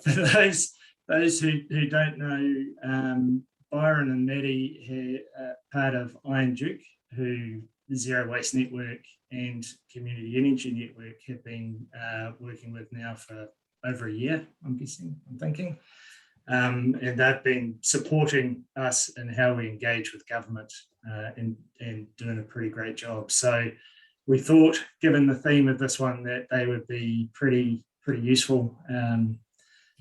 For those who don't know, Byron and Maddie are part of Iron Duke, who the Zero Waste Network and Community Energy Network have been working with now for over a year, I'm thinking. And they've been supporting us in how we engage with government and doing a pretty great job. So we thought, given the theme of this one, that they would be pretty useful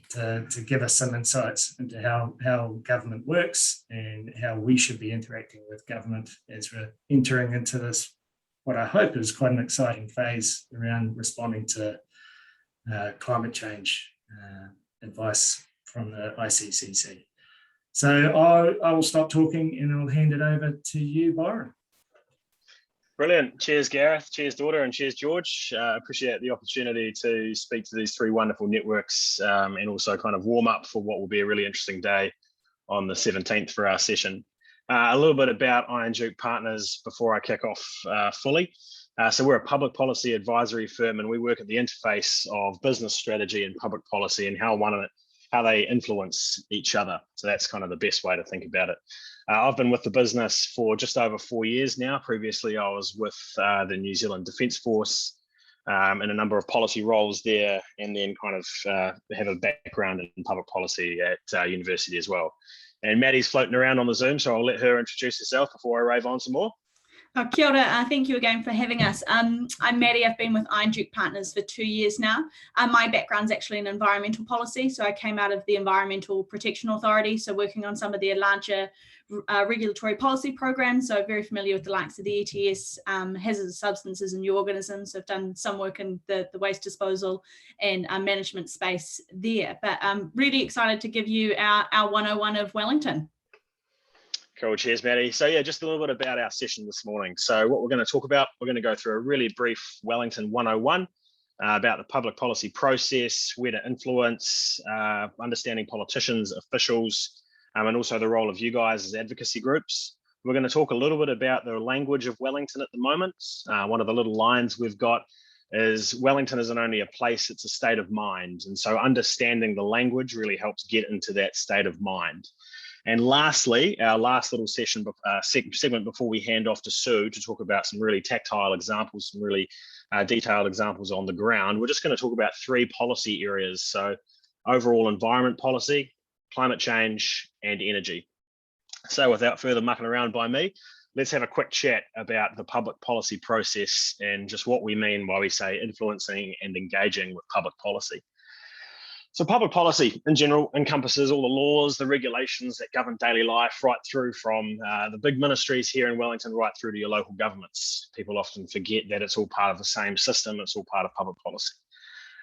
to give us some insights into how government works and how we should be interacting with government as we're entering into this, what I hope is quite an exciting phase around responding to climate change advice from the ICCC. So I will stop talking and I'll hand it over to you, Byron. Brilliant. Cheers, Gareth. Cheers, Daughter, and cheers, George. Appreciate the opportunity to speak to these three wonderful networks and also kind of warm up for what will be a really interesting day on the 17th for our session. A little bit about Iron Duke Partners before I kick off fully. So we're a public policy advisory firm, and we work at the interface of business strategy and public policy and how they influence each other. So that's kind of the best way to think about it. I've been with the business for just over 4 years now. Previously, I was with the New Zealand Defence Force in a number of policy roles there, and then kind of have a background in public policy at university as well. And Maddie's floating around on the Zoom, so I'll let her introduce herself before I rave on some more. Kia ora, thank you again for having us. I'm Maddie. I've been with Iron Duke Partners for 2 years now. My background's actually in environmental policy, so I came out of the Environmental Protection Authority, so working on some of their larger regulatory policy programs. So very familiar with the likes of the ETS, hazardous substances in new organisms. So I've done some work in the waste disposal and management space there. But I'm really excited to give you our 101 of Wellington. Cool, cheers, Maddie. So yeah, just a little bit about our session this morning. So what we're going to talk about, we're going to go through a really brief Wellington 101 about the public policy process, where to influence, understanding politicians, officials, and also the role of you guys as advocacy groups. We're going to talk a little bit about the language of Wellington at the moment. One of the little lines we've got is Wellington isn't only a place, it's a state of mind. And so understanding the language really helps get into that state of mind. And lastly, our last little session, segment before we hand off to Sue to talk about some really tactile examples, some really detailed examples on the ground, we're just going to talk about 3 policy areas. So overall environment policy, climate change, and energy. So without further mucking around by me, let's have a quick chat about the public policy process and just what we mean by we say influencing and engaging with public policy. So public policy in general encompasses all the laws, the regulations that govern daily life, right through from the big ministries here in Wellington, right through to your local governments. People often forget that it's all part of the same system, it's all part of public policy.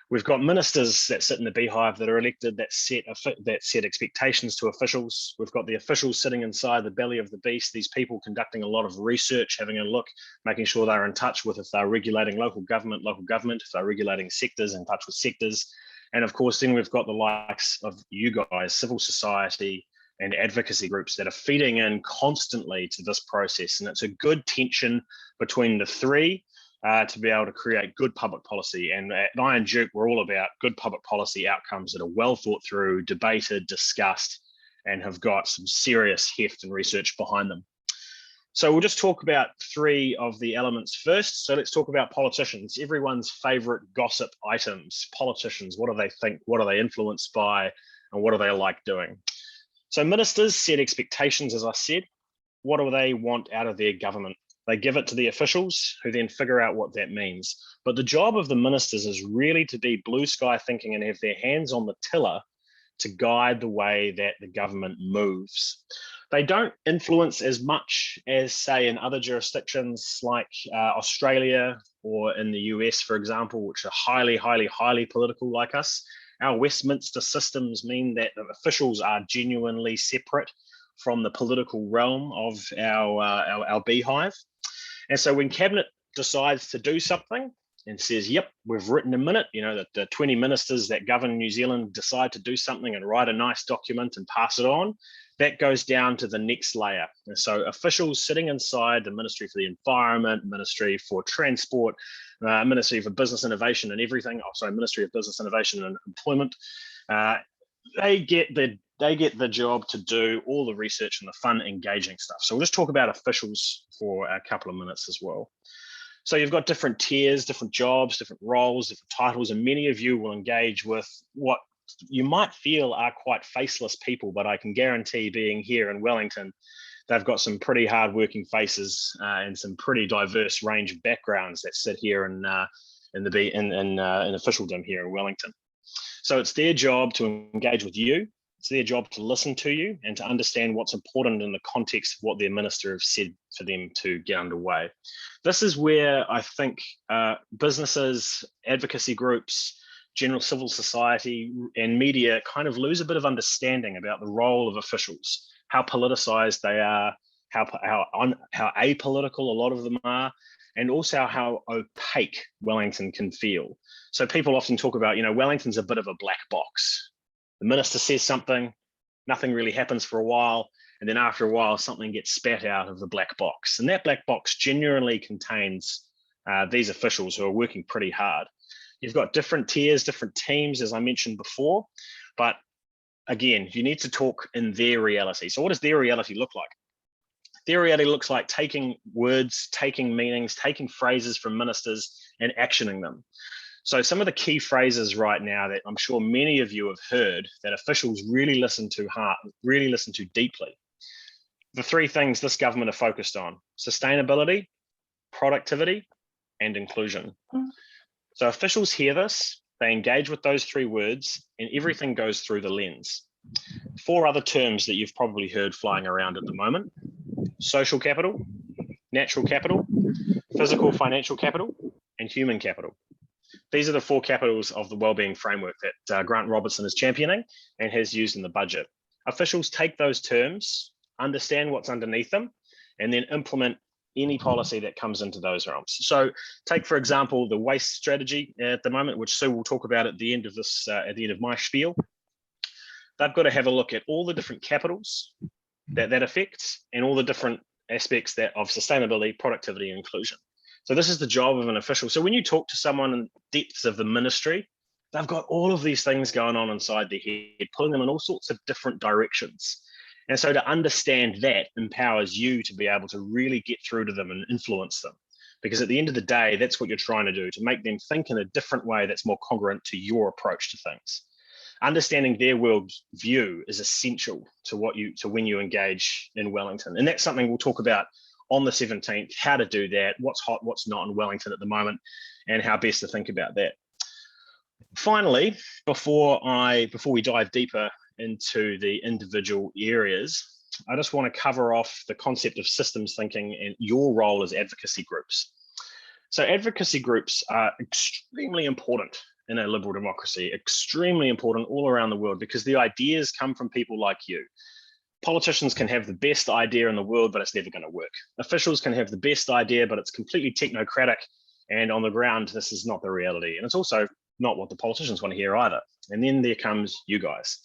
We've got ministers that sit in the beehive that are elected that set expectations to officials. We've got the officials sitting inside the belly of the beast, these people conducting a lot of research, having a look, making sure they're in touch with if they're regulating local government, if they're regulating sectors, in touch with sectors. And of course, then we've got the likes of you guys, civil society and advocacy groups that are feeding in constantly to this process. And it's a good tension between the three to be able to create good public policy. And at Iron Duke, we're all about good public policy outcomes that are well thought through, debated, discussed, and have got some serious heft and research behind them. So we'll just talk about 3 of the elements first. So let's talk about politicians, everyone's favorite gossip items. Politicians, what do they think? What are they influenced by? And what do they like doing? So ministers set expectations, as I said. What do they want out of their government? They give it to the officials who then figure out what that means. But the job of the ministers is really to be blue sky thinking and have their hands on the tiller to guide the way that the government moves. They don't influence as much as, say, in other jurisdictions like Australia or in the US, for example, which are highly political like us. Our Westminster systems mean that the officials are genuinely separate from the political realm of our beehive. And so when Cabinet decides to do something and says, yep, we've written a minute, you know, that the 20 ministers that govern New Zealand decide to do something and write a nice document and pass it on, that goes down to the next layer. And so officials sitting inside the Ministry for the Environment, Ministry for Transport, Ministry for Business Innovation and everything, Ministry of Business Innovation and Employment, they get the job to do all the research and the fun, engaging stuff. So we'll just talk about officials for a couple of minutes as well. So you've got different tiers, different jobs, different roles, different titles, and many of you will engage with what you might feel are quite faceless people, but I can guarantee, being here in Wellington, they've got some pretty hardworking faces and some pretty diverse range of backgrounds that sit here in officialdom here in Wellington. So it's their job to engage with you. It's their job to listen to you and to understand what's important in the context of what their minister has said for them to get underway. This is where I think businesses, advocacy groups, general civil society and media kind of lose a bit of understanding about the role of officials, how politicized they are, how apolitical a lot of them are, and also how opaque Wellington can feel. So people often talk about, Wellington's a bit of a black box. The minister says something, nothing really happens for a while, and then after a while, something gets spat out of the black box. And that black box generally contains these officials who are working pretty hard. You've got different tiers, different teams, as I mentioned before, but again, you need to talk in their reality. So what does their reality look like? Their reality looks like taking words, taking meanings, taking phrases from ministers and actioning them. So some of the key phrases right now that I'm sure many of you have heard that officials really listen to deeply. The three things this government are focused on: sustainability, productivity, and inclusion. So officials hear this, they engage with those three words, and everything goes through the lens. 4 other terms that you've probably heard flying around at the moment: social capital, natural capital, physical financial capital, and human capital. These are the 4 capitals of the wellbeing framework that Grant Robertson is championing and has used in the budget. Officials take those terms, understand what's underneath them, and then implement any policy that comes into those realms. So take, for example, the waste strategy at the moment, which Sue will talk about at the end of this, at the end of my spiel. They've got to have a look at all the different capitals that affects and all the different aspects of sustainability, productivity, and inclusion. So this is the job of an official. So when you talk to someone in the depths of the ministry, they've got all of these things going on inside their head, pulling them in all sorts of different directions. And so to understand that empowers you to be able to really get through to them and influence them. Because at the end of the day, that's what you're trying to do, to make them think in a different way that's more congruent to your approach to things. Understanding their world view is essential to when you engage in Wellington. And that's something we'll talk about on the 17th, how to do that, what's hot, what's not in Wellington at the moment, and how best to think about that. Finally, before we dive deeper into the individual areas, I just want to cover off the concept of systems thinking and your role as advocacy groups. So advocacy groups are extremely important in a liberal democracy, extremely important all around the world, because the ideas come from people like you. Politicians can have the best idea in the world, but it's never going to work. Officials can have the best idea, but it's completely technocratic. And on the ground, this is not the reality. And it's also not what the politicians want to hear either. And then there comes you guys.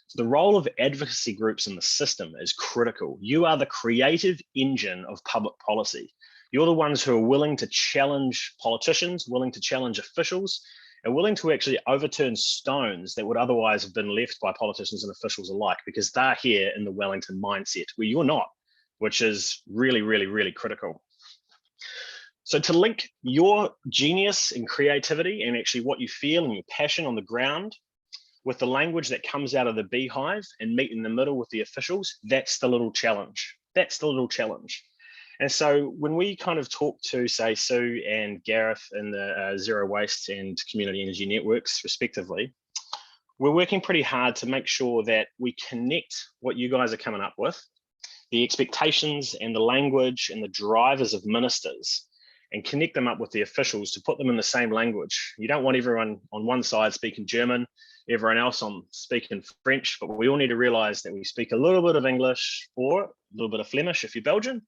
So the role of advocacy groups in the system is critical. You are the creative engine of public policy. You're the ones who are willing to challenge politicians, willing to challenge officials, and willing to actually overturn stones that would otherwise have been left by politicians and officials alike, because they're here in the Wellington mindset where you're not, which is really, really, really critical. So to link your genius and creativity and actually what you feel and your passion on the ground with the language that comes out of the beehive and meet in the middle with the officials, that's the little challenge. That's the little challenge. And so when we kind of talk to, say, Sue and Gareth in the Zero Waste and Community Energy Networks, respectively, we're working pretty hard to make sure that we connect what you guys are coming up with, the expectations and the language and the drivers of ministers, and connect them up with the officials to put them in the same language. You don't want everyone on one side speaking German, everyone else on speaking French, but we all need to realize that we speak a little bit of English or a little bit of Flemish if you're Belgian,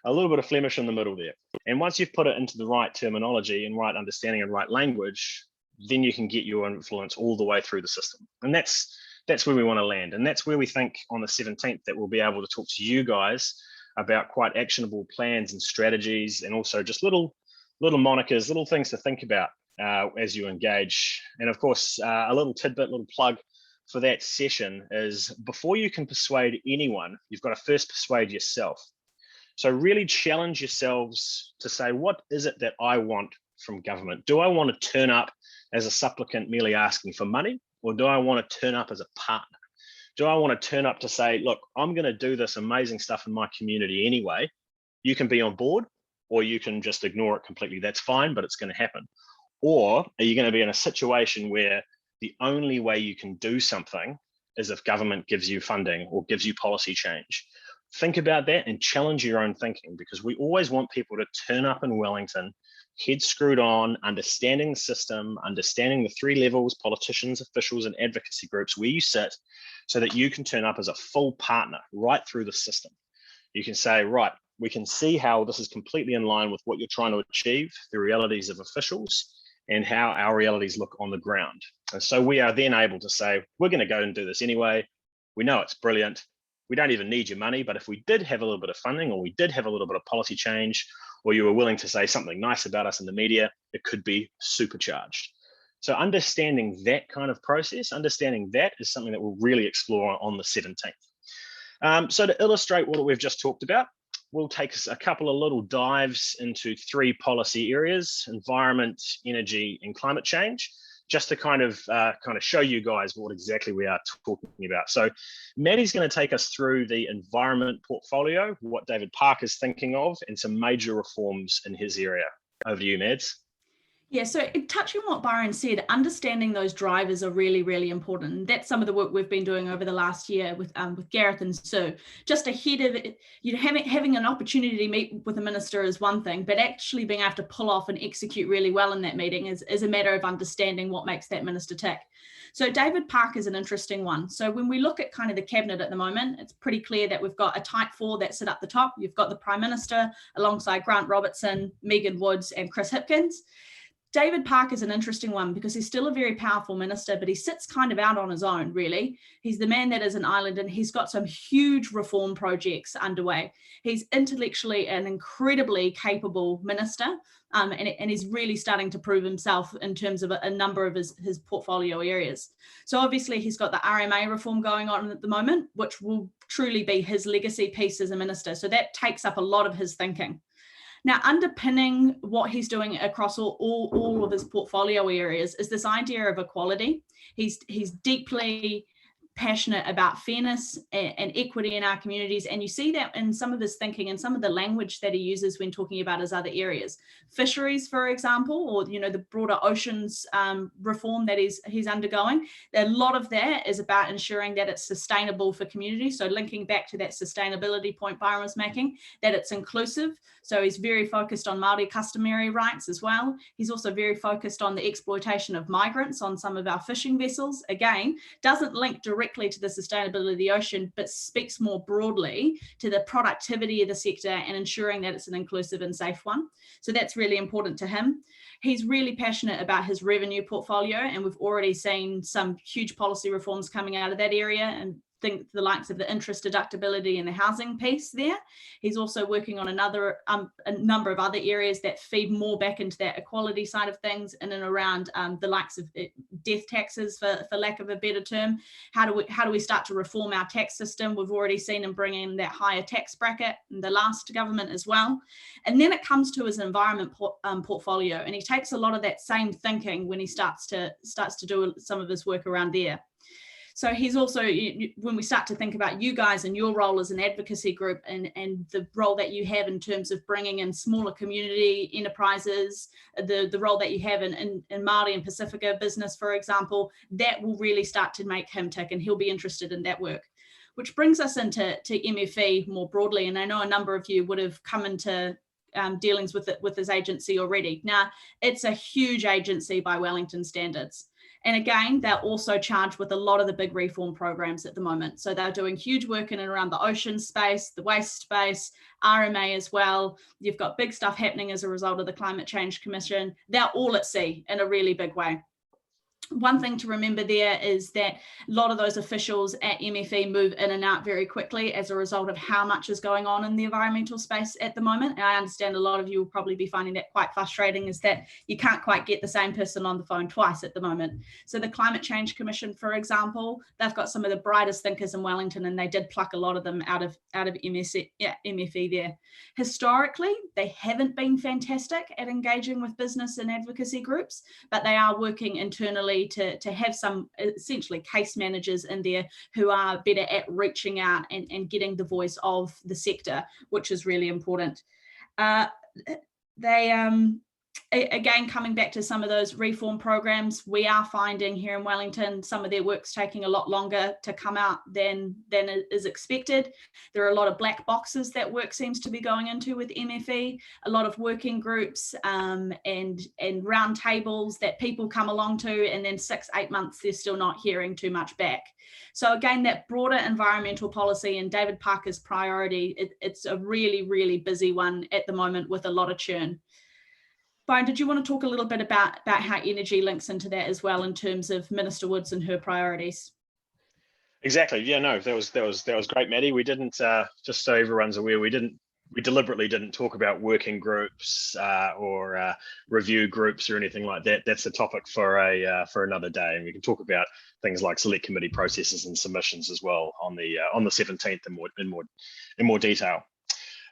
a little bit of Flemish in the middle there. And once you've put it into the right terminology and right understanding and right language, then you can get your influence all the way through the system. And that's that's where we want to land. And that's where we think on the 17th that we'll be able to talk to you guys about quite actionable plans and strategies, and also just little monikers, little things to think about as you engage. And of course, a little tidbit, little plug for that session is, before you can persuade anyone, you've got to first persuade yourself. So really challenge yourselves to say, what is it that I want from government? Do I want to turn up as a supplicant merely asking for money, or do I want to turn up as a partner? Do I want to turn up to say, look, I'm going to do this amazing stuff in my community anyway. You can be on board, or you can just ignore it completely. That's fine, but it's going to happen. Or are you going to be in a situation where the only way you can do something is if government gives you funding or gives you policy change? Think about that and challenge your own thinking, because we always want people to turn up in Wellington, head screwed on, understanding the system, understanding the 3 levels, politicians, officials, and advocacy groups where you sit, so that you can turn up as a full partner right through the system. You can say, right, we can see how this is completely in line with what you're trying to achieve, the realities of officials, and how our realities look on the ground. And so we are then able to say, we're going to go and do this anyway. We know it's brilliant. We don't even need your money, but if we did have a little bit of funding, or we did have a little bit of policy change, or you were willing to say something nice about us in the media, it could be supercharged. So understanding that kind of process, understanding that is something that we'll really explore on the 17th. So to illustrate what we've just talked about, we'll take a couple of little dives into 3 policy areas: environment, energy, and climate change, just to kind of show you guys what exactly we are talking about. So Maddie's going to take us through the environment portfolio, what David Park is thinking of, and some major reforms in his area. Over to you, Mads. Yeah, so touching on what Byron said, understanding those drivers are really, really important. And that's some of the work we've been doing over the last year with Gareth and Sue. Just ahead of it, having an opportunity to meet with a minister is one thing, but actually being able to pull off and execute really well in that meeting is a matter of understanding what makes that minister tick. So David Park is an interesting one. So when we look at kind of the cabinet at the moment, it's pretty clear that we've got a tight 4 that sit up the top. You've got the Prime Minister alongside Grant Robertson, Megan Woods, and Chris Hipkins. David Park is an interesting one because he's still a very powerful minister, but he sits kind of out on his own, really. He's the man that is an island, and he's got some huge reform projects underway. He's intellectually an incredibly capable minister, and he's really starting to prove himself in terms of a number of his portfolio areas. So obviously he's got the RMA reform going on at the moment, which will truly be his legacy piece as a minister. So that takes up a lot of his thinking. Now, underpinning what he's doing across all of his portfolio areas is this idea of equality. He's deeply passionate about fairness and equity in our communities. And you see that in some of his thinking and some of the language that he uses when talking about his other areas. Fisheries, for example, or the broader oceans reform that he's undergoing. A lot of that is about ensuring that it's sustainable for communities. So linking back to that sustainability point Byron was making, that it's inclusive. So he's very focused on Māori customary rights as well. He's also very focused on the exploitation of migrants on some of our fishing vessels. Again, doesn't link directly to the sustainability of the ocean, but speaks more broadly to the productivity of the sector and ensuring that it's an inclusive and safe one. So that's really important to him. He's really passionate about his revenue portfolio, and we've already seen some huge policy reforms coming out of that area, and think the likes of the interest deductibility and the housing piece there. He's also working on a number of other areas that feed more back into that equality side of things, and then around the likes of death taxes, for lack of a better term. How do we start to reform our tax system? We've already seen him bring in that higher tax bracket in the last government as well. And then it comes to his environment portfolio, and he takes a lot of that same thinking when he starts to do some of his work around there. So he's also, when we start to think about you guys and your role as an advocacy group and the role that you have in terms of bringing in smaller community enterprises, the role that you have in Māori and Pacifica business, for example, that will really start to make him tick, and he'll be interested in that work. Which brings us into MFE more broadly, and I know a number of you would have come into dealings with this agency already. Now, it's a huge agency by Wellington standards. And again, they're also charged with a lot of the big reform programs at the moment. So they're doing huge work in and around the ocean space, the waste space, RMA as well. You've got big stuff happening as a result of the Climate Change Commission. They're all at sea in a really big way. One thing to remember there is that a lot of those officials at MFE move in and out very quickly as a result of how much is going on in the environmental space at the moment. And I understand a lot of you will probably be finding that quite frustrating, is that you can't quite get the same person on the phone twice at the moment. So the Climate Change Commission, for example, they've got some of the brightest thinkers in Wellington, and they did pluck a lot of them out of MFE there. Historically, they haven't been fantastic at engaging with business and advocacy groups, but they are working internally to have some essentially case managers in there who are better at reaching out and getting the voice of the sector, which is really important. Again, coming back to some of those reform programs, we are finding here in Wellington, some of their work's taking a lot longer to come out than is expected. There are a lot of black boxes that work seems to be going into with MFE, a lot of working groups and round tables that people come along to, and then 6-8 months, they're still not hearing too much back. So again, that broader environmental policy and David Parker's priority, it's a really, really busy one at the moment with a lot of churn. Brian, did you want to talk a little bit about how energy links into that as well in terms of Minister Woods and her priorities? Exactly. Yeah, no, that was great, Maddie. We didn't, just so everyone's aware, we deliberately didn't talk about working groups or review groups or anything like that. That's a topic for another day, and we can talk about things like select committee processes and submissions as well on the 17th in more detail.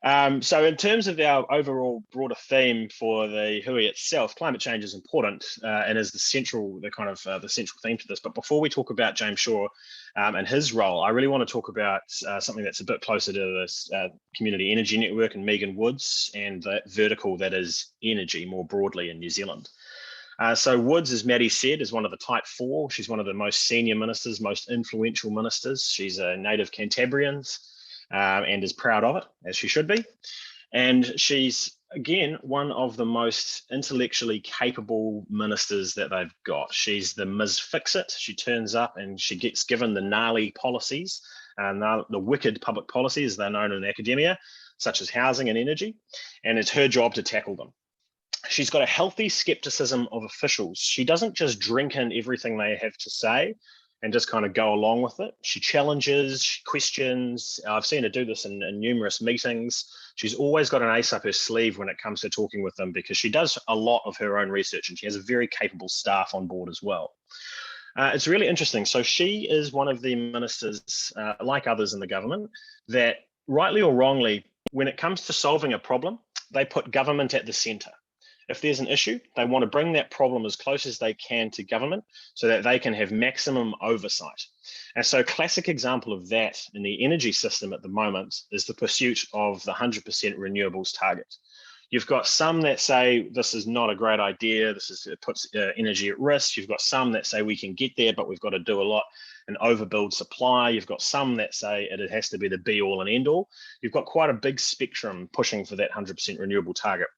So in terms of our overall broader theme for the Hui itself, climate change is important and is the central theme to this. But before we talk about James Shaw and his role, I really want to talk about something that's a bit closer to this Community Energy Network and Megan Woods and the vertical that is energy more broadly in New Zealand. So Woods, as Maddie said, is one of the Type 4. She's one of the most senior ministers, most influential ministers. She's a native Cantabrian. And is proud of it, as she should be. And she's, again, one of the most intellectually capable ministers that they've got. She's the Ms. Fix-It. She turns up and she gets given the gnarly policies, the wicked public policies, they're known in academia, such as housing and energy, and it's her job to tackle them. She's got a healthy skepticism of officials. She doesn't just drink in everything they have to say and just kind of go along with it. She challenges, she questions. I've seen her do this in numerous meetings. She's always got an ace up her sleeve when it comes to talking with them, because she does a lot of her own research and she has a very capable staff on board as well. It's really interesting. So she is one of the ministers, like others in the government, that rightly or wrongly, when it comes to solving a problem, they put government at the centre. If there's an issue, they want to bring that problem as close as they can to government so that they can have maximum oversight. And so a classic example of that in the energy system at the moment is the pursuit of the 100% renewables target. You've got some that say this is not a great idea, it puts energy at risk. You've got some that say we can get there, but we've got to do a lot and overbuild supply. You've got some that say it has to be the be all and end all. You've got quite a big spectrum pushing for that 100% renewable target.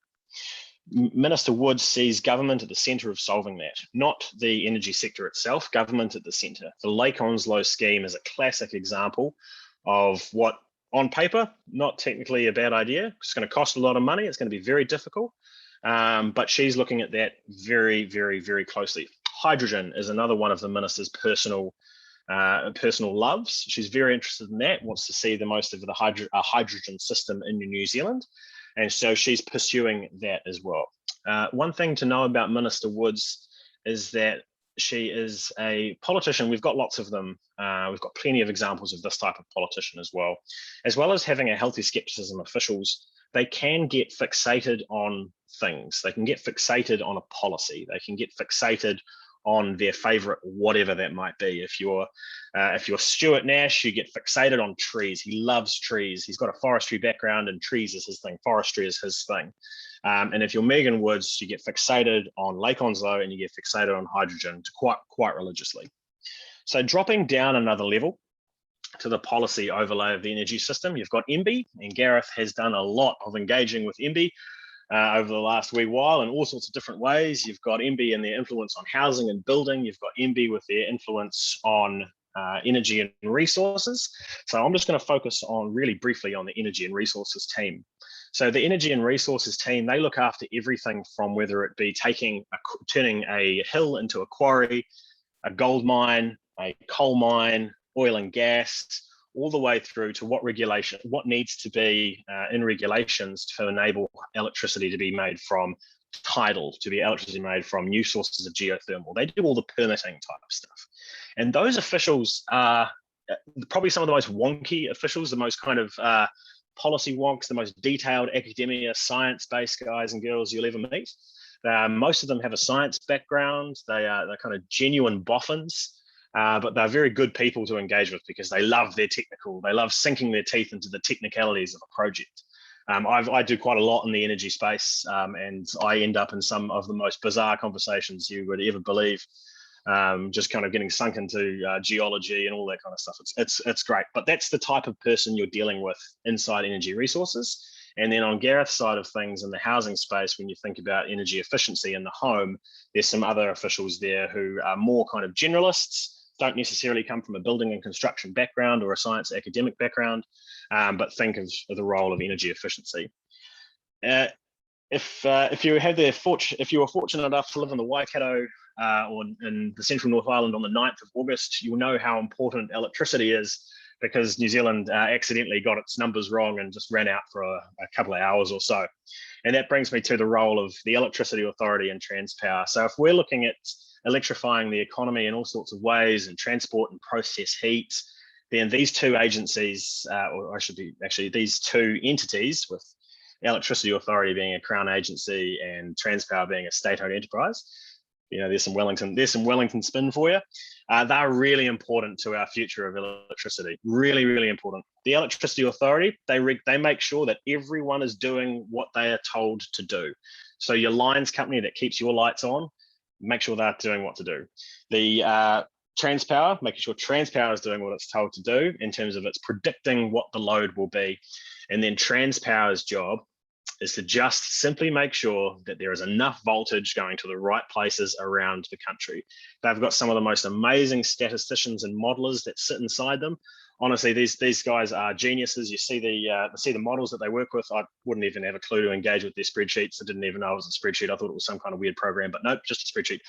Minister Woods sees government at the centre of solving that, not the energy sector itself, government at the centre. The Lake Onslow scheme is a classic example of what, on paper, not technically a bad idea. It's going to cost a lot of money. It's going to be very difficult, but she's looking at that very, very, very closely. Hydrogen is another one of the minister's personal loves. She's very interested in that, wants to see the most of the hydrogen system in New Zealand. And so she's pursuing that as well. One thing to know about Minister Woods is that she is a politician. We've got lots of them. We've got plenty of examples of this type of politician as well as having a healthy skepticism. Officials, they can get fixated on things. They can get fixated on a policy. They can get fixated on their favorite, whatever that might be. If you're Stuart Nash, you get fixated on trees. He loves trees. He's got a forestry background and trees is his thing. Forestry is his thing. And if you're Megan Woods, you get fixated on Lake Onslow and you get fixated on hydrogen quite religiously. So dropping down another level to the policy overlay of the energy system, you've got MBIE, and Gareth has done a lot of engaging with MBIE over the last wee while in all sorts of different ways. You've got MBIE and their influence on housing and building. You've got MBIE with their influence on energy and resources. So I'm just going to focus on really briefly on the energy and resources team. So the energy and resources team, they look after everything from whether it be turning a hill into a quarry, a gold mine, a coal mine, oil and gas, all the way through to what needs to be in regulations to enable electricity to be made from tidal, to be electricity made from new sources of geothermal. They do all the permitting type stuff. And those officials are probably some of the most wonky officials, the most kind of policy wonks, the most detailed academia, science-based guys and girls you'll ever meet. Most of them have a science background. They're kind of genuine boffins. But they're very good people to engage with because they love they love sinking their teeth into the technicalities of a project. I do quite a lot in the energy space, and I end up in some of the most bizarre conversations you would ever believe, just kind of getting sunk into geology and all that kind of stuff. It's great, but that's the type of person you're dealing with inside Energy Resources. And then on Gareth's side of things in the housing space, when you think about energy efficiency in the home, there's some other officials there who are more kind of generalists, don't necessarily come from a building and construction background or a science academic background, but think of the role of energy efficiency. If you were fortunate enough to live in the Waikato or in the central North Island on the 9th of August, you'll know how important electricity is, because New Zealand accidentally got its numbers wrong and just ran out for a couple of hours or so. And that brings me to the role of the Electricity Authority and Transpower. So if we're looking at electrifying the economy in all sorts of ways and transport and process heat, then these two agencies, these two entities, with Electricity Authority being a Crown agency and Transpower being a state-owned enterprise, there's some Wellington spin for you. They're really important to our future of electricity. Really, really important. The Electricity Authority, they make sure that everyone is doing what they are told to do. So your lines company that keeps your lights on, make sure they're doing what to do. The Transpower, making sure Transpower is doing what it's told to do in terms of it's predicting what the load will be. And then Transpower's job is to just simply make sure that there is enough voltage going to the right places around the country. They've got some of the most amazing statisticians and modelers that sit inside them. Honestly, these guys are geniuses. You see the models that they work with. I wouldn't even have a clue to engage with their spreadsheets. I didn't even know it was a spreadsheet. I thought it was some kind of weird program, but nope, just a spreadsheet.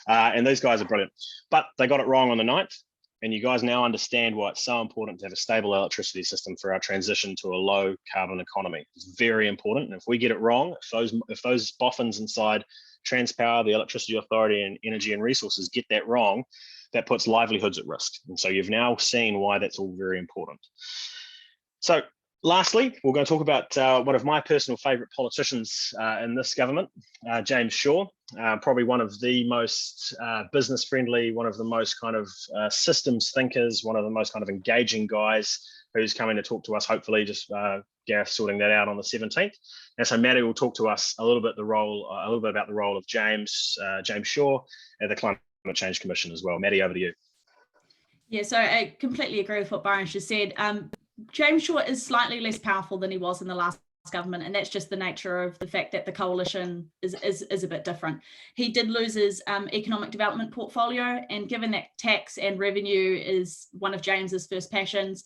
And these guys are brilliant. But they got it wrong on the 9th. And you guys now understand why it's so important to have a stable electricity system for our transition to a low carbon economy. It's very important. And if we get it wrong, if those boffins inside Transpower, the Electricity Authority and Energy and Resources get that wrong, that puts livelihoods at risk. And so you've now seen why that's all very important. So lastly, we're going to talk about one of my personal favourite politicians in this government, James Shaw, probably one of the most business friendly, one of the most kind of systems thinkers, one of the most kind of engaging guys who's coming to talk to us, hopefully just Gareth sorting that out on the 17th. And so Maddie will talk to us a little bit about the role of James Shaw at the Climate Change Commission as well. Maddie, over to you. Yeah, so I completely agree with what Byron just said. James Shaw is slightly less powerful than he was in the last government, and that's just the nature of the fact that the coalition is a bit different. He did lose his economic development portfolio, and given that tax and revenue is one of James's first passions,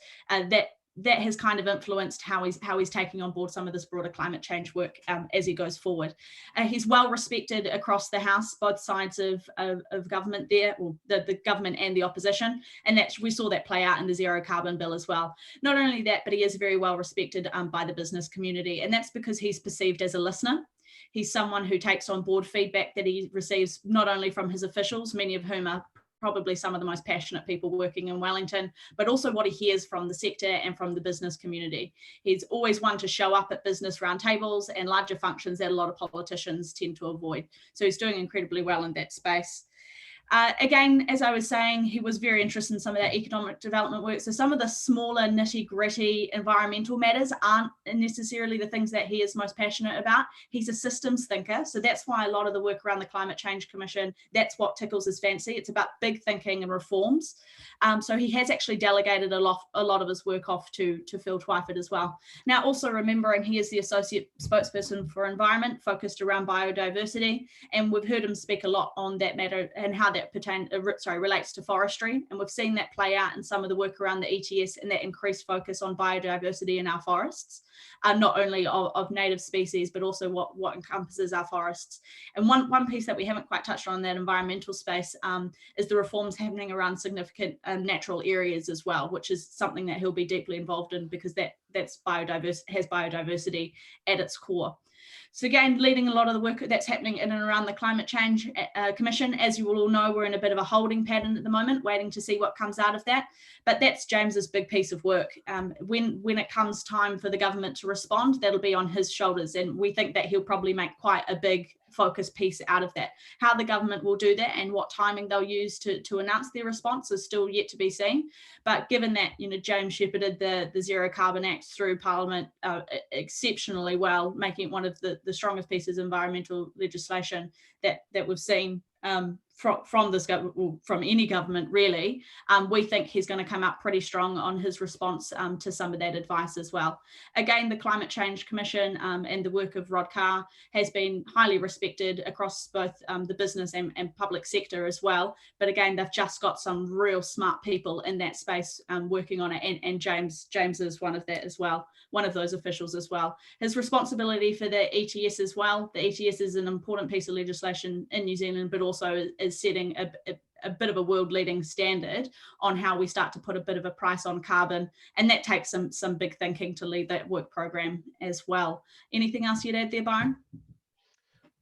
that has kind of influenced how he's taking on board some of this broader climate change work as he goes forward. He's well respected across the House, both sides of government there, or the government and the opposition, and we saw that play out in the zero carbon bill as well. Not only that, but he is very well respected by the business community, and that's because he's perceived as a listener. He's someone who takes on board feedback that he receives not only from his officials, many of whom are probably some of the most passionate people working in Wellington, but also what he hears from the sector and from the business community. He's always one to show up at business roundtables and larger functions that a lot of politicians tend to avoid. So he's doing incredibly well in that space. Again, as I was saying, he was very interested in some of that economic development work. So some of the smaller nitty-gritty environmental matters aren't necessarily the things that he is most passionate about. He's a systems thinker. So that's why a lot of the work around the Climate Change Commission, that's what tickles his fancy. It's about big thinking and reforms. So he has actually delegated a lot of his work off to Phil Twyford as well. Now, also remembering he is the Associate Spokesperson for Environment, focused around biodiversity. And we've heard him speak a lot on that matter and how that that relates to forestry. And we've seen that play out in some of the work around the ETS and that increased focus on biodiversity in our forests, not only of native species, but also what encompasses our forests. And one piece that we haven't quite touched on in that environmental space is the reforms happening around significant natural areas as well, which is something that he'll be deeply involved in, because has biodiversity at its core. So again, leading a lot of the work that's happening in and around the Climate Change Commission. As you will all know, we're in a bit of a holding pattern at the moment, waiting to see what comes out of that. But that's James's big piece of work. When it comes time for the government to respond, that'll be on his shoulders. And we think that he'll probably make quite a big focus piece out of that. How the government will do that and what timing they'll use to announce their response is still yet to be seen. But given that, James shepherded the Zero Carbon Act through Parliament exceptionally well, making it one of the strongest pieces of environmental legislation that we've seen from this government, from any government really, we think he's going to come out pretty strong on his response to some of that advice as well. Again, the Climate Change Commission and the work of Rod Carr has been highly respected across both the business and public sector as well. But again, they've just got some real smart people in that space working on it, and James is one of that as well, one of those officials as well. His responsibility for the ETS as well. The ETS is an important piece of legislation in New Zealand, but also is setting a bit of a world-leading standard on how we start to put a bit of a price on carbon, and that takes some big thinking to lead that work program as well. Anything else you'd add there, Byron?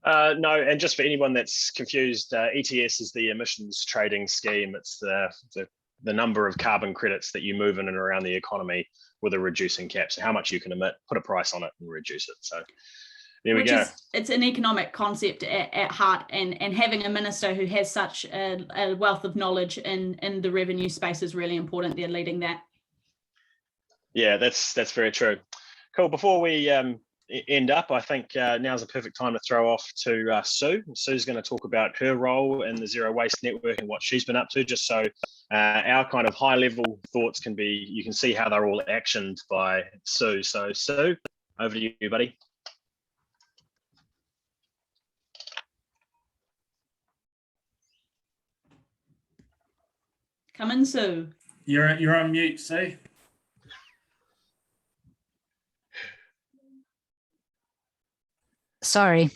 No, and just for anyone that's confused, ETS is the emissions trading scheme. It's the number of carbon credits that you move in and around the economy with a reducing cap. So how much you can emit, put a price on it and reduce it. So there we go. It's an economic concept at heart, and having a minister who has such a wealth of knowledge in the revenue space is really important. They're leading that. Yeah, that's very true. Cool. Before we end up, I think now's a perfect time to throw off to Sue. Sue's going to talk about her role in the Zero Waste Network and what she's been up to, just so our kind of high level thoughts you can see how they're all actioned by Sue. So Sue, over to you, buddy. Come in, Sue. You're on mute, Sue. Sorry.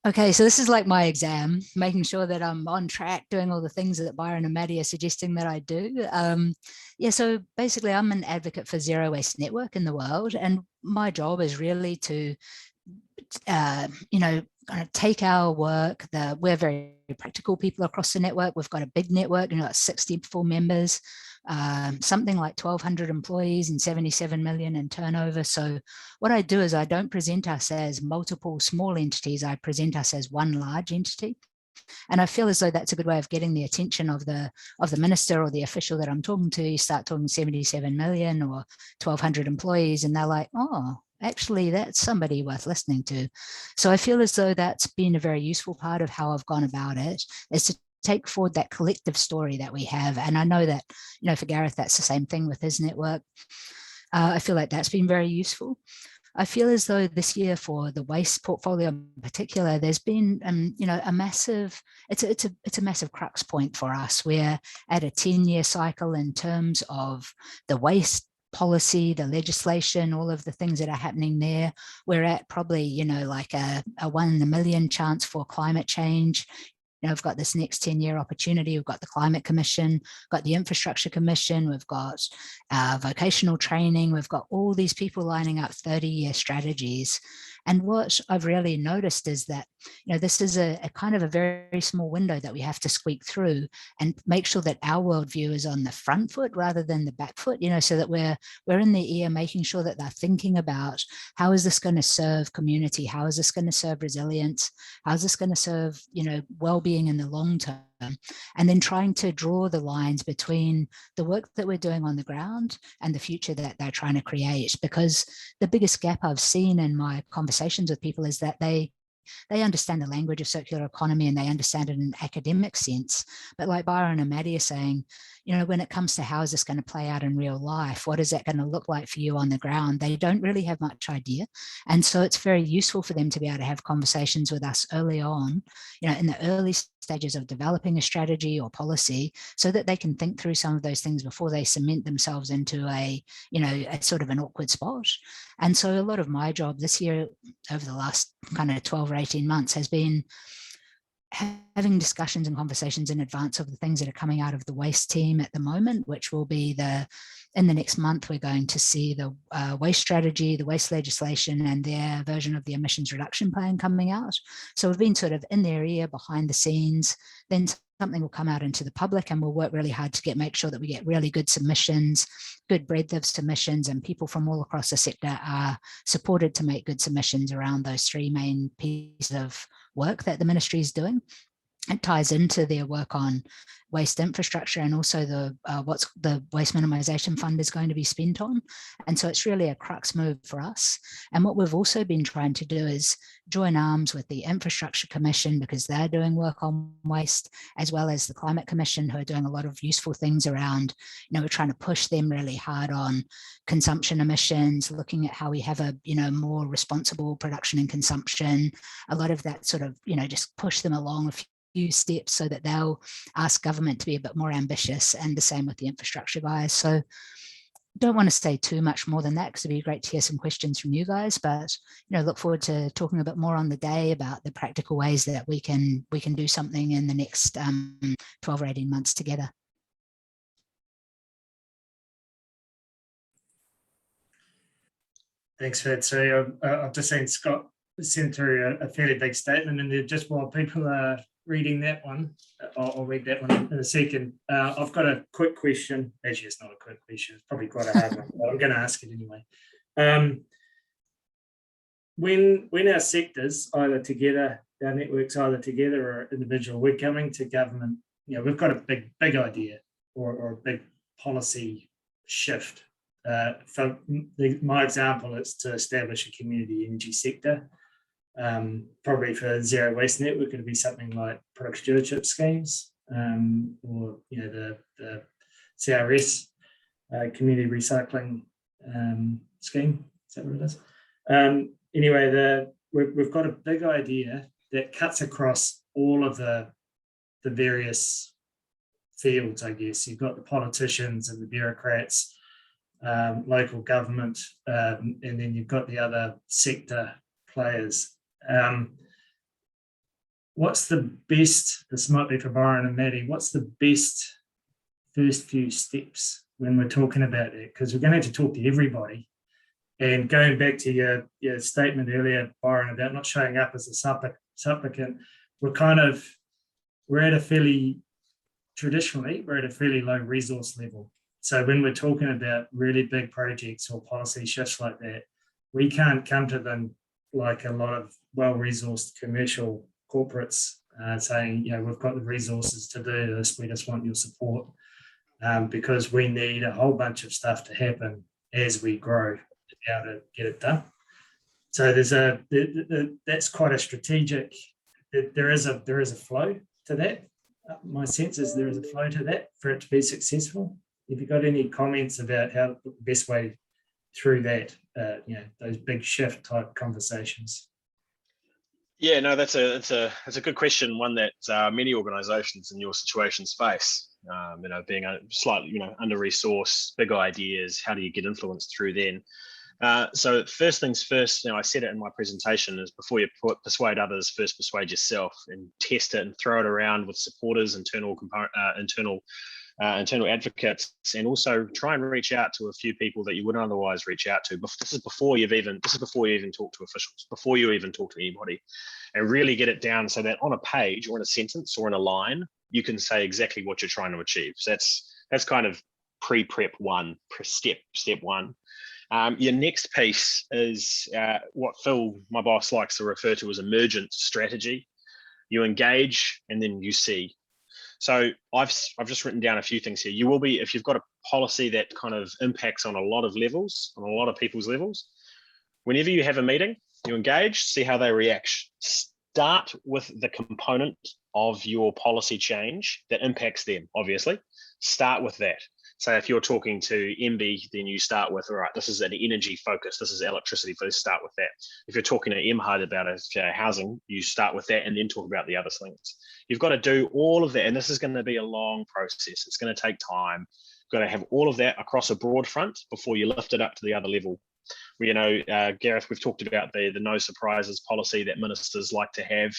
Okay, so this is like my exam, making sure that I'm on track, doing all the things that Byron and Maddie are suggesting that I do. Yeah, so basically I'm an advocate for Zero Waste Network in the world, and my job is really to, kind of take our work. We're very practical people across the network. We've got a big network, got 64 members, something like 1,200 employees and 77 million in turnover. So what I do is I don't present us as multiple small entities. I present us as one large entity. And I feel as though that's a good way of getting the attention of the minister or the official that I'm talking to. You start talking 77 million or 1,200 employees, and they're like, oh, actually, that's somebody worth listening to. So I feel as though that's been a very useful part of how I've gone about it, is to take forward that collective story that we have. And I know that, for Gareth, that's the same thing with his network. I feel like that's been very useful. I feel as though this year for the waste portfolio in particular, there's been, a massive, it's a massive crux point for us. We're at a 10-year cycle in terms of the waste policy, the legislation, all of the things that are happening there. We're at probably, like a 1 in a million chance for climate change. We've got this next 10-year opportunity. We've got the Climate Commission, got the Infrastructure Commission, we've got vocational training, we've got all these people lining up 30-year strategies. And what I've really noticed is that, this is a kind of a very small window that we have to squeak through and make sure that our worldview is on the front foot rather than the back foot, so that we're in the ear, making sure that they're thinking about how is this going to serve community? How is this going to serve resilience? How is this going to serve, well-being in the long term? And then trying to draw the lines between the work that we're doing on the ground and the future that they're trying to create. Because the biggest gap I've seen in my conversations with people is that they they understand the language of circular economy and they understand it in an academic sense. But like Byron and Maddie are saying, you know, when it comes to how is this going to play out in real life, what is that going to look like for you on the ground, they don't really have much idea. And so it's very useful for them to be able to have conversations with us early on, you know, in the early stages of developing a strategy or policy, so that they can think through some of those things before they cement themselves into a, you know, a sort of an awkward spot. And so a lot of my job this year, over the last kind of 12 or 18 months, has been having discussions and conversations in advance of the things that are coming out of the waste team at the moment, which will be in the next month, we're going to see the waste strategy, the waste legislation, and their version of the emissions reduction plan coming out. So we've been sort of in their ear, behind the scenes. Then something will come out into the public, and we'll work really hard to make sure that we get really good submissions, good breadth of submissions, and people from all across the sector are supported to make good submissions around those three main pieces of work that the ministry is doing. It ties into their work on waste infrastructure and also the what's the waste minimisation fund is going to be spent on. And so it's really a crux move for us. And what we've also been trying to do is join arms with the Infrastructure Commission, because they're doing work on waste, as well as the Climate Commission, who are doing a lot of useful things around, you know, we're trying to push them really hard on consumption emissions, looking at how we have a, you know, more responsible production and consumption, a lot of that sort of, you know, just push them along a few steps so that they'll ask government to be a bit more ambitious, and the same with the infrastructure guys. So don't want to say too much more than that, because it'd be great to hear some questions from you guys, but, you know, look forward to talking a bit more on the day about the practical ways that we can do something in the next 12 or 18 months together. Thanks for that. So I've just seen Scott send through a fairly big statement, and just while people are reading that one, I'll read that one in a second. I've got a quick question. Actually, it's not a quick question. It's probably quite a hard one, but I'm going to ask it anyway. When our sectors either together, our networks either together or individual, we're coming to government, you know, we've got a big idea or a big policy shift. For my example, it's to establish a community energy sector. Probably for Zero Waste Network, it'd be something like product stewardship schemes, or, you know, the CRS, community recycling scheme. Is that what it is? Anyway, we've got a big idea that cuts across all of the various fields, I guess. You've got the politicians and the bureaucrats, local government, and then you've got the other sector players. What's the best, this might be for Byron and Maddie, what's the best first few steps when we're talking about it? Because we're going to have to talk to everybody. And going back to your statement earlier, Byron, about not showing up as a supplicant, we're at a fairly, traditionally, we're at a fairly low resource level. So when we're talking about really big projects or policy shifts like that, we can't come to them like a lot of well-resourced commercial corporates saying, you know, we've got the resources to do this, we just want your support, because we need a whole bunch of stuff to happen as we grow to be able to get it done. So that's quite a strategic, there is a flow to that. My sense is there is a flow to that for it to be successful. Have you got any comments about how the best way through that, you know, those big shift type conversations? Yeah, no, that's a good question, one that many organisations in your situations face. You know, being slightly, you know, under-resourced, big ideas. How do you get influence through then? So first things first, you know, I said it in my presentation, is before you persuade others, first persuade yourself, and test it and throw it around with supporters, internal advocates, and also try and reach out to a few people that you wouldn't otherwise reach out to. But this is before you even talk to officials, before you even talk to anybody, and really get it down so that on a page or in a sentence or in a line, you can say exactly what you're trying to achieve. So that's kind of pre-prep one, step one. Your next piece is what Phil, my boss, likes to refer to as emergent strategy. You engage and then you see. So I've just written down a few things here. You will be, if you've got a policy that kind of impacts on a lot of levels, on a lot of people's levels, whenever you have a meeting, you engage, see how they react. start with the component of your policy change that impacts them, obviously. Start with that. So if you're talking to MB, then you start with, all right, this is an energy focus. This is electricity focus. Start with that. If you're talking to MHUD about housing, you start with that and then talk about the other things. You've got to do all of that. And this is going to be a long process. It's going to take time. You've got to have all of that across a broad front before you lift it up to the other level. You know, Gareth, we've talked about the no surprises policy that ministers like to have.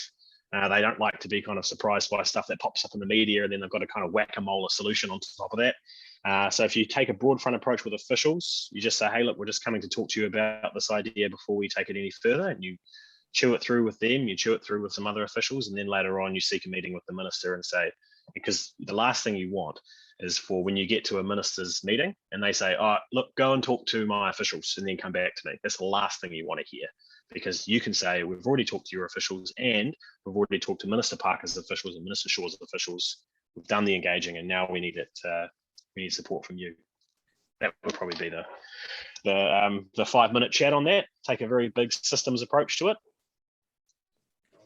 They don't like to be kind of surprised by stuff that pops up in the media, and then they've got to kind of whack-a-mole a solution on top of that. So if you take a broad front approach with officials, you just say, hey, look, we're just coming to talk to you about this idea before we take it any further. And you chew it through with them, you chew it through with some other officials, and then later on you seek a meeting with the minister and say, because the last thing you want is for when you get to a minister's meeting and they say, oh, look, go and talk to my officials and then come back to me. That's the last thing you want to hear, because you can say, we've already talked to your officials and we've already talked to Minister Parker's officials and Minister Shaw's officials. We've done the engaging and now we need support from you. That would probably be the 5-minute chat on that. Take a very big systems approach to it.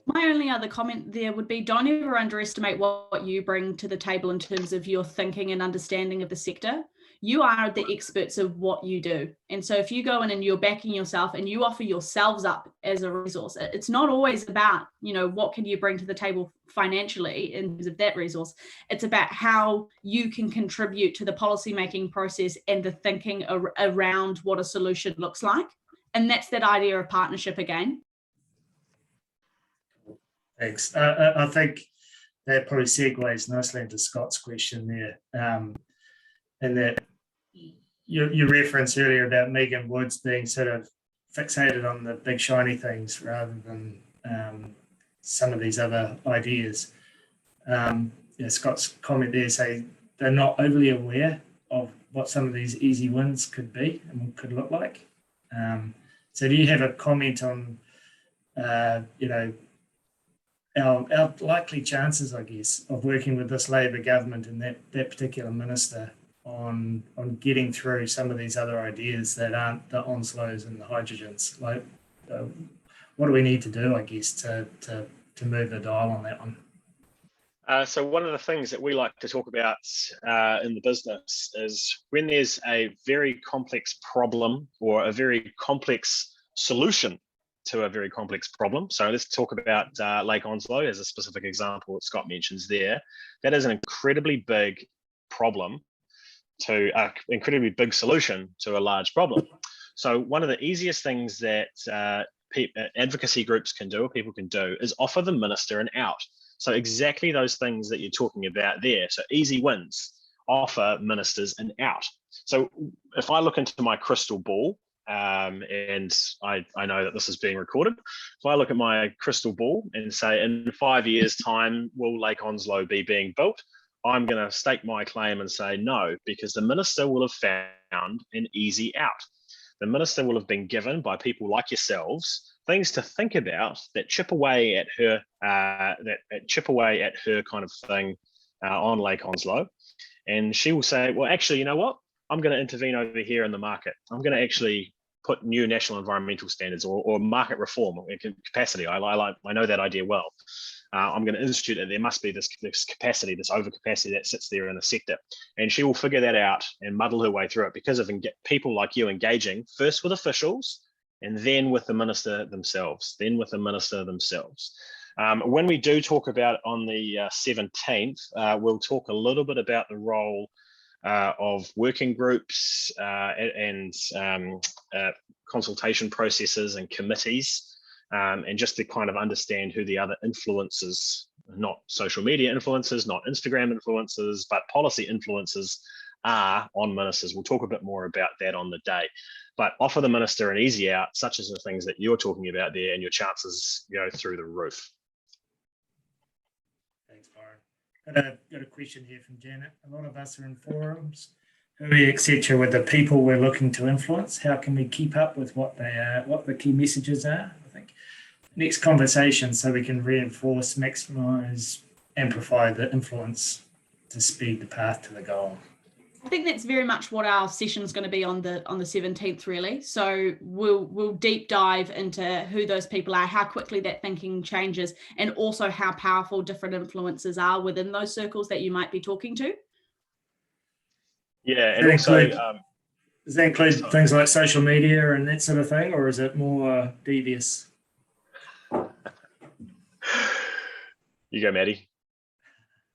My only other comment there would be, don't ever underestimate what you bring to the table in terms of your thinking and understanding of the sector. You are the experts of what you do. And so if you go in and you're backing yourself and you offer yourselves up as a resource, it's not always about, you know, what can you bring to the table financially in terms of that resource. It's about how you can contribute to the policymaking process and the thinking around what a solution looks like. And that's that idea of partnership again. Thanks. I think that probably segues nicely into Scott's question there. And that your reference earlier about Megan Woods being sort of fixated on the big shiny things rather than some of these other ideas. Scott's comment there say they're not overly aware of what some of these easy wins could be and could look like. So do you have a comment on, our likely chances, I guess, of working with this Labor government and that particular minister on getting through some of these other ideas that aren't the Onslows and the hydrogens? Like, what do we need to do, I guess, to move the dial on that one? So one of the things that we like to talk about in the business is when there's a very complex problem or a very complex solution to a very complex problem. So let's talk about Lake Onslow as a specific example that Scott mentions there. That is an incredibly big problem to an incredibly big solution to a large problem. So one of the easiest things that advocacy groups can do, or people can do, is offer the minister an out. So exactly those things that you're talking about there. So easy wins, offer ministers an out. So if I look into my crystal ball, and I know that this is being recorded. If I look at my crystal ball and say, in 5 years' time, will Lake Onslow be being built? I'm going to stake my claim and say no, because the minister will have found an easy out. The minister will have been given by people like yourselves things to think about that chip away at her, kind of thing on Lake Onslow, and she will say, well, actually, you know what? I'm going to intervene over here in the market. I'm going to actually put new national environmental standards or market reform capacity. I know that idea well. I'm going to institute it. There must be this capacity, this overcapacity that sits there in the sector. And she will figure that out and muddle her way through it because of people like you engaging first with officials and then with the minister themselves, When we do talk about on the 17th, we'll talk a little bit about the role of working groups and consultation processes and committees, and just to kind of understand who the other influencers, not social media influencers, not Instagram influencers, but policy influencers are on ministers. We'll talk a bit more about that on the day, but offer the minister an easy out, such as the things that you're talking about there, and your chances go through the roof. Thanks, Byron. Got a question here from Janet. A lot of us are in forums, etc., with the people we're looking to influence. How can we keep up with what they are, what the key messages are? I think next conversation, so we can reinforce, maximize, amplify the influence to speed the path to the goal. I think that's very much what our session is going to be on the 17th, really. So we'll deep dive into who those people are, how quickly that thinking changes, and also how powerful different influences are within those circles that you might be talking to. Yeah, and also, does that include things like social media and that sort of thing, or is it more devious? You go, Maddie.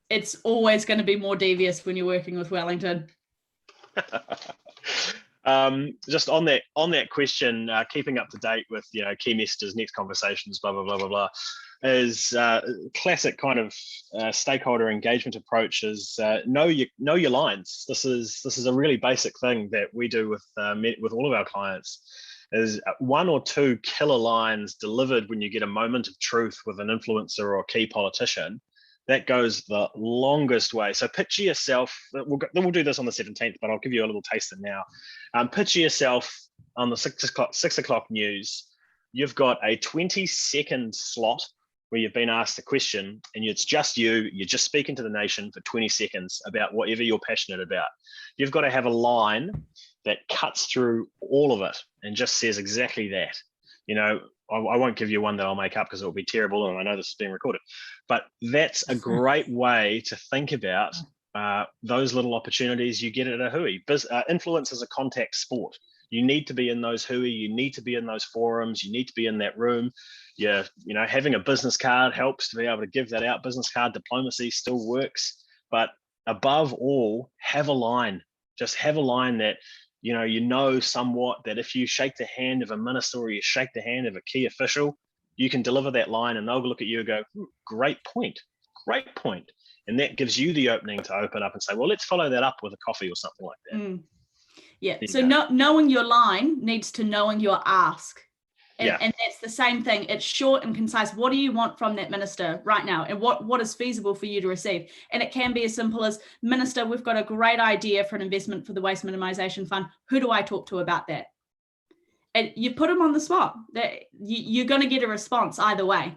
It's always going to be more devious when you're working with Wellington. Just on that question, keeping up to date with key messages, next conversations, blah blah blah blah blah, is classic kind of stakeholder engagement approach. Is know your lines. This is a really basic thing that we do with all of our clients. Is 1 or 2 killer lines delivered when you get a moment of truth with an influencer or a key politician. That goes the longest way. So picture yourself, we'll do this on the 17th, but I'll give you a little taster now. Picture yourself on the 6 o'clock news. You've got a 20-second slot where you've been asked a question and it's just you're just speaking to the nation for 20 seconds about whatever you're passionate about. You've got to have a line that cuts through all of it and just says exactly that. I won't give you one that I'll make up because it will be terrible, and I know this is being recorded. But that's a great way to think about those little opportunities you get at a hui. Influence is a contact sport. You need to be in those hui. You need to be in those forums. You need to be in that room. Having a business card helps to be able to give that out. Business card diplomacy still works, but above all, have a line. Just have a line that somewhat that if you shake the hand of a minister or you shake the hand of a key official, you can deliver that line and they'll look at you and go, great point. And that gives you the opening to open up and say, well, let's follow that up with a coffee or something like that. Yeah. So knowing your line needs to knowing your ask. And that's the same thing. It's short and concise. What do you want from that minister right now? And what is feasible for you to receive? And it can be as simple as, Minister, we've got a great idea for an investment for the Waste Minimisation Fund. Who do I talk to about that? And you put them on the spot. You're going to get a response either way.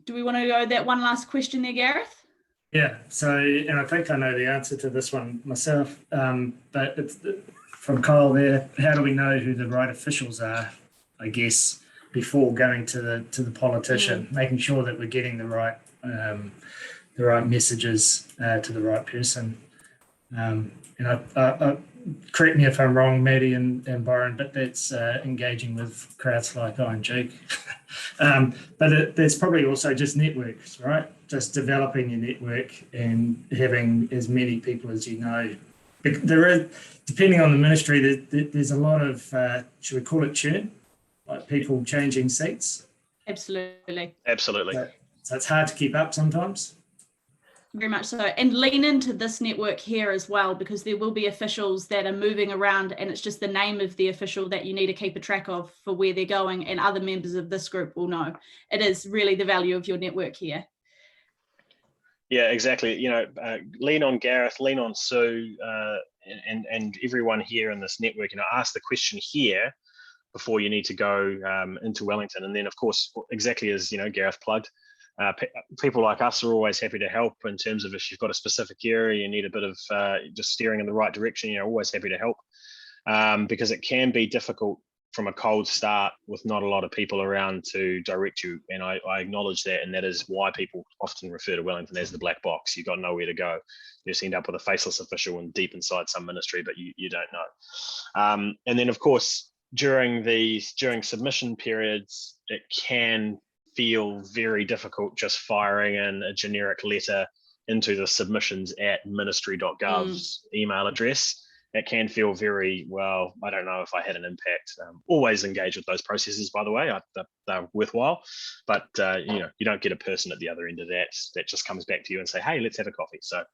Do we want to go that one last question there, Gareth? Yeah. So, and I think I know the answer to this one myself, but it's from Kyle there. How do we know who the right officials are, I guess, before going to the politician, making sure that we're getting the right messages to the right person. Correct me if I'm wrong, Maddie and Byron, but that's engaging with crowds like Iron Duke. But there's probably also just networks, right? Just developing your network and having as many people as you know. There is, depending on the ministry, there's a lot of, should we call it churn? Like people changing seats? Absolutely. So it's hard to keep up sometimes. Very much so. And lean into this network here as well, because there will be officials that are moving around and it's just the name of the official that you need to keep a track of for where they're going, and other members of this group will know. It is really the value of your network here. Yeah, exactly. Lean on Gareth, lean on Sue, and everyone here in this network. Ask the question here before you need to go into Wellington. And then, of course, exactly as Gareth plugged, people like us are always happy to help in terms of if you've got a specific area, you need a bit of just steering in the right direction. Always happy to help because it can be difficult from a cold start with not a lot of people around to direct you. And I acknowledge that. And that is why people often refer to Wellington as the black box. You've got nowhere to go. You just end up with a faceless official and deep inside some ministry, but you don't know. And then, of course, during submission periods, it can feel very difficult just firing in a generic letter into the submissions@ministry.gov's email address. It can feel very, well, I don't know if I had an impact. Always engage with those processes, by the way. They're worthwhile, but you don't get a person at the other end of that just comes back to you and say, hey, let's have a coffee. So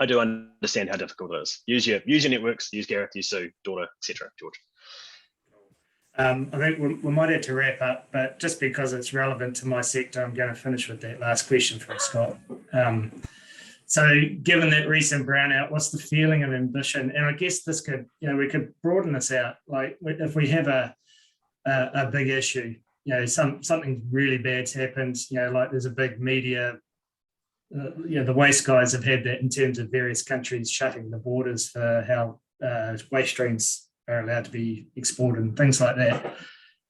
I do understand how difficult it is. Use your networks, use Gareth, use Sue, daughter, etc. George. I think we might have to wrap up, but just because it's relevant to my sector, I'm going to finish with that last question from Scott. So given that recent brownout, what's the feeling of ambition? And I guess this could, we could broaden this out. Like if we have a big issue, something really bad's happened, like there's a big media the waste guys have had that in terms of various countries shutting the borders for how waste streams are allowed to be exported and things like that.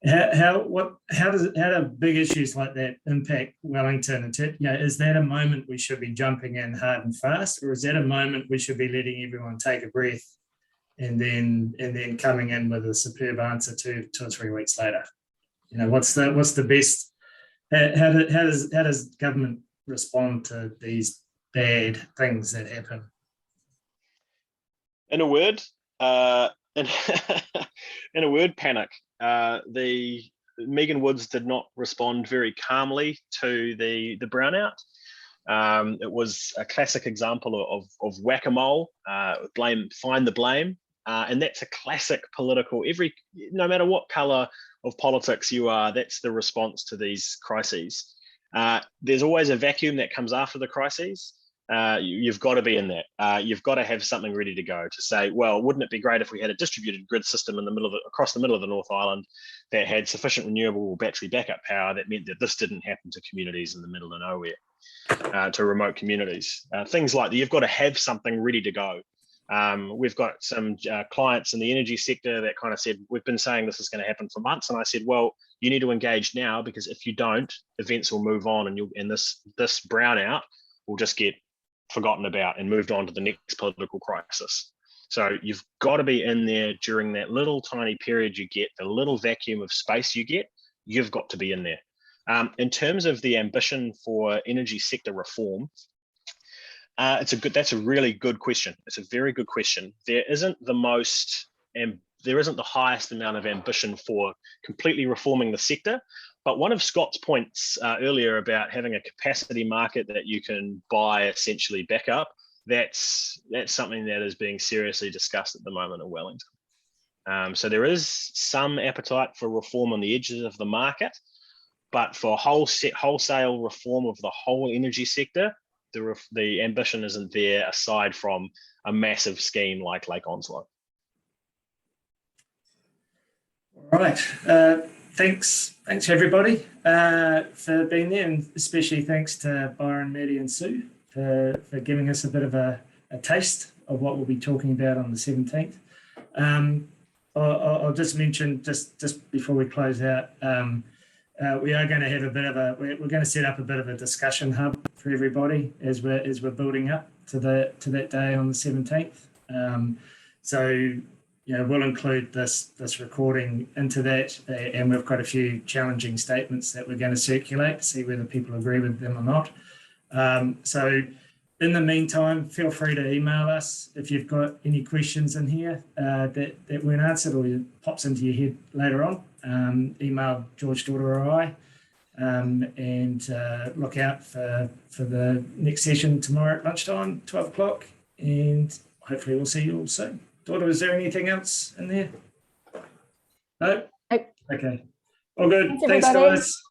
How do big issues like that impact Wellington? Is that a moment we should be jumping in hard and fast, or is that a moment we should be letting everyone take a breath and then coming in with a superb answer two or 3 weeks later? What's the best? How does government respond to these bad things that happen? In a word, panic. The Megan Woods did not respond very calmly to the brownout. It was a classic example of whack-a-mole, find the blame, and that's a classic political. No matter what colour of politics you are, that's the response to these crises. There's always a vacuum that comes after the crises. You've got to be in that. You've got to have something ready to go to say, well, wouldn't it be great if we had a distributed grid system across the middle of the North Island that had sufficient renewable battery backup power that meant that this didn't happen to communities in the middle of nowhere, to remote communities. Things like that. You've got to have something ready to go. We've got some clients in the energy sector that kind of said, we've been saying this is going to happen for months. And I said, well, you need to engage now, because if you don't, events will move on and this brownout will just get forgotten about and moved on to the next political crisis. So you've got to be in there during that little tiny period you get, the little vacuum of space you get, you've got to be in there. In terms of the ambition for energy sector reform, that's a really good question. It's a very good question. There isn't the highest amount of ambition for completely reforming the sector. But one of Scott's points earlier about having a capacity market that you can buy essentially back up, that's something that is being seriously discussed at the moment in Wellington. So there is some appetite for reform on the edges of the market, but for wholesale reform of the whole energy sector, the ambition isn't there, aside from a massive scheme like Lake Onslow. All right. Thanks everybody for being there, and especially thanks to Byron, Maddie and Sue for giving us a bit of a taste of what we'll be talking about on the 17th. I'll just mention, just before we close out, we are going to have we're going to set up a bit of a discussion hub for everybody as we're building up to that day on the 17th. So we'll include this recording into that, and we've got a few challenging statements that we're going to circulate to see whether people agree with them or not. So in the meantime, feel free to email us if you've got any questions in here that weren't answered or pops into your head later on. Email George, Daughter or I, and look out for the next session tomorrow at lunchtime, 12 o'clock, and hopefully we'll see you all soon. Daughter, is there anything else in there? No? Okay. All good. Thanks guys.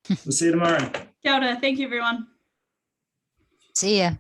We'll see you tomorrow. Kia ora. Thank you, everyone. See ya.